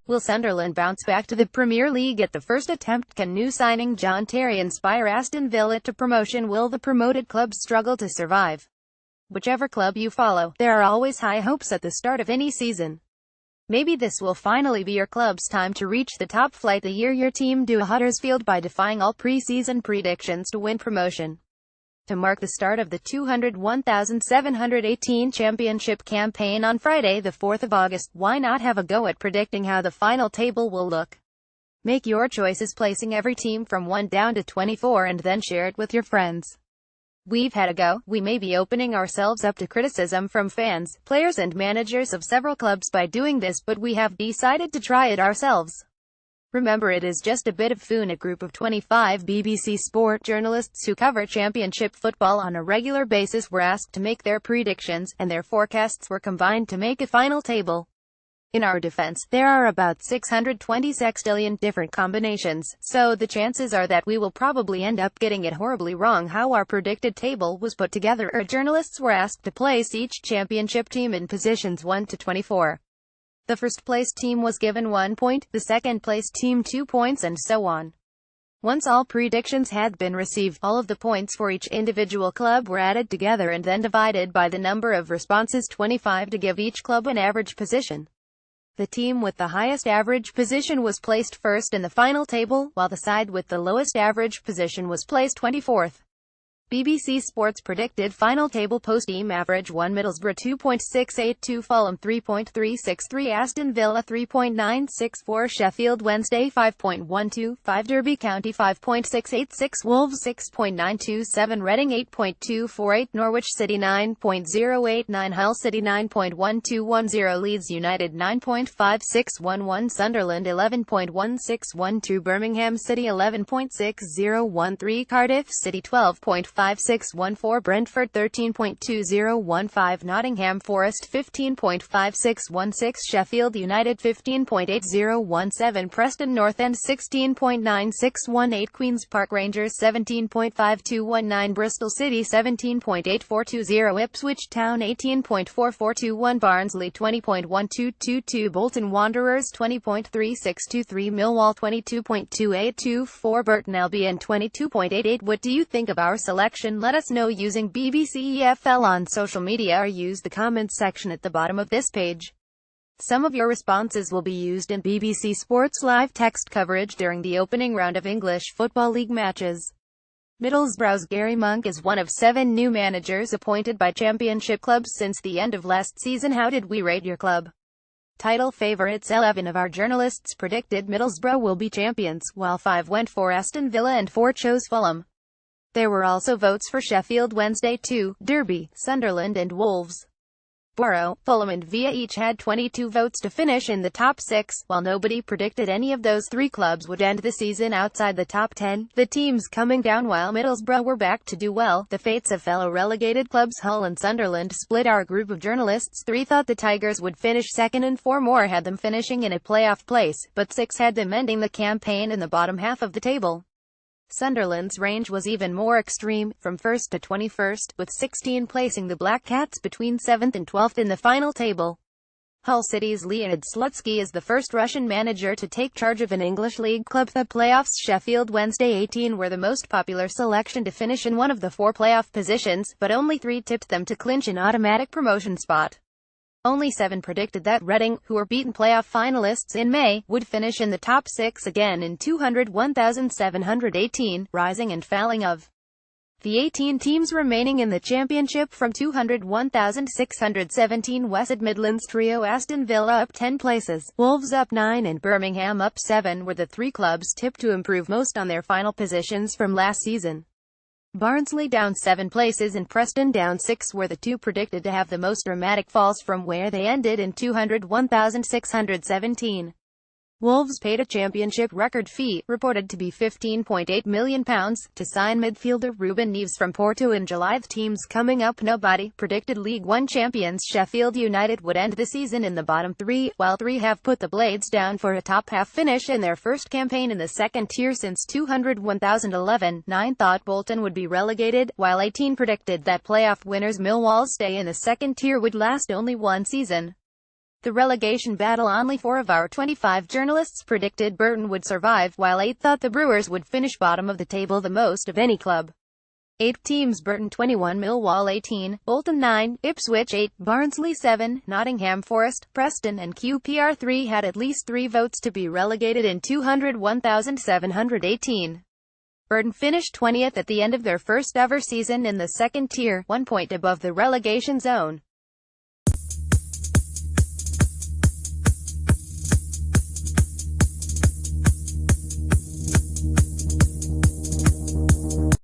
Will Sunderland bounce back to the Premier League at the first attempt? Can new signing John Terry inspire Aston Villa to promotion? Will the promoted clubs struggle to survive? Whichever club you follow, there are always high hopes at the start of any season. Maybe this will finally be your club's time to reach the top flight the year your team do Huddersfield by defying all pre-season predictions to win promotion. To mark the start of the 201,718 championship campaign on Friday, the 4th of August, why not have a go at predicting how the final table will look? Make your choices, placing every team from 1 down to 24, and then share it with your friends. We've had a go. We may be opening ourselves up to criticism from fans, players and managers of several clubs by doing this, but we have decided to try it ourselves. Remember, it is just a bit of fun. A group of 25 BBC Sport journalists who cover championship football on a regular basis were asked to make their predictions, and their forecasts were combined to make a final table. In our defense, there are about 620 sextillion different combinations, so the chances are that we will probably end up getting it horribly wrong. How our predicted table was put together: our journalists were asked to place each championship team in positions 1 to 24. The first place team was given 1 point, the second place team 2 points, and so on. Once all predictions had been received, all of the points for each individual club were added together and then divided by the number of responses, 25, to give each club an average position. The team with the highest average position was placed first in the final table, while the side with the lowest average position was placed 24th. BBC Sports predicted final table post-team average: 1 Middlesbrough 2.682, Fulham 3.363, Aston Villa 3.964, Sheffield Wednesday 5.125, Derby County 5.686, Wolves 6.927, Reading 8.248, Norwich City 9.089, Hull City 9.1210, Leeds United 9.5611, Sunderland 11.1612, Birmingham City 11.6013, Cardiff City 12.5614, Brentford 13.2015, Nottingham Forest 15.5616, Sheffield United 15.8017, Preston North End 16.9618, Queen's Park Rangers 17.5219, Bristol City 17.8420, Ipswich Town 18.4421, Barnsley 20.1222, Bolton Wanderers 20.3623, Millwall 22.2824, Burton Albion 22.88. What do you think of our selection? Let us know using BBC EFL on social media or use the comments section at the bottom of this page. Some of your responses will be used in BBC Sports live text coverage during the opening round of English Football League matches. Middlesbrough's Gary Monk is one of 7 new managers appointed by championship clubs since the end of last season. How did we rate your club? Title favourites: 11 of our journalists predicted Middlesbrough will be champions, while 5 went for Aston Villa and 4 chose Fulham. There were also votes for Sheffield Wednesday 2, Derby, Sunderland and Wolves. Borough, Fulham and Villa each had 22 votes to finish in the top 6, while nobody predicted any of those 3 clubs would end the season outside the top 10, the teams coming down while Middlesbrough were back to do well. The fates of fellow relegated clubs Hull and Sunderland split. Our group of journalists: 3 thought the Tigers would finish second and 4 more had them finishing in a playoff place, but 6 had them ending the campaign in the bottom half of the table. Sunderland's range was even more extreme, from 1st to 21st, with 16 placing the Black Cats between 7th and 12th in the final table. Hull City's Leonid Slutsky is the first Russian manager to take charge of an English League club. The playoffs: Sheffield Wednesday 18 were the most popular selection to finish in one of the 4 playoff positions, but only 3 tipped them to clinch an automatic promotion spot. Only 7 predicted that Reading, who were beaten playoff finalists in May, would finish in the top 6 again in 201,718, rising and falling of the 18 teams remaining in the championship from 201,617. West Midlands trio: Aston Villa up 10 places, Wolves up 9 and Birmingham up 7 were the 3 clubs tipped to improve most on their final positions from last season. Barnsley down 7 places and Preston down 6 were the 2 predicted to have the most dramatic falls from where they ended in 201,617. Wolves paid a championship record fee, reported to be £15.8 million, to sign midfielder Ruben Neves from Porto in July. The teams coming up: nobody predicted League One champions Sheffield United would end the season in the bottom 3, while 3 have put the Blades down for a top-half finish in their first campaign in the second tier since 201,011. 9 thought Bolton would be relegated, while 18 predicted that playoff winners Millwall stay in the second tier would last only 1 season. The relegation battle: only 4 of our 25 journalists predicted Burton would survive, while 8 thought the Brewers would finish bottom of the table, the most of any club. 8 teams: Burton 21, Millwall 18, Bolton 9, Ipswich 8, Barnsley 7, Nottingham Forest, Preston and QPR 3 had at least 3 votes to be relegated in 201,718. Burton finished 20th at the end of their first ever season in the second tier, 1 point above the relegation zone.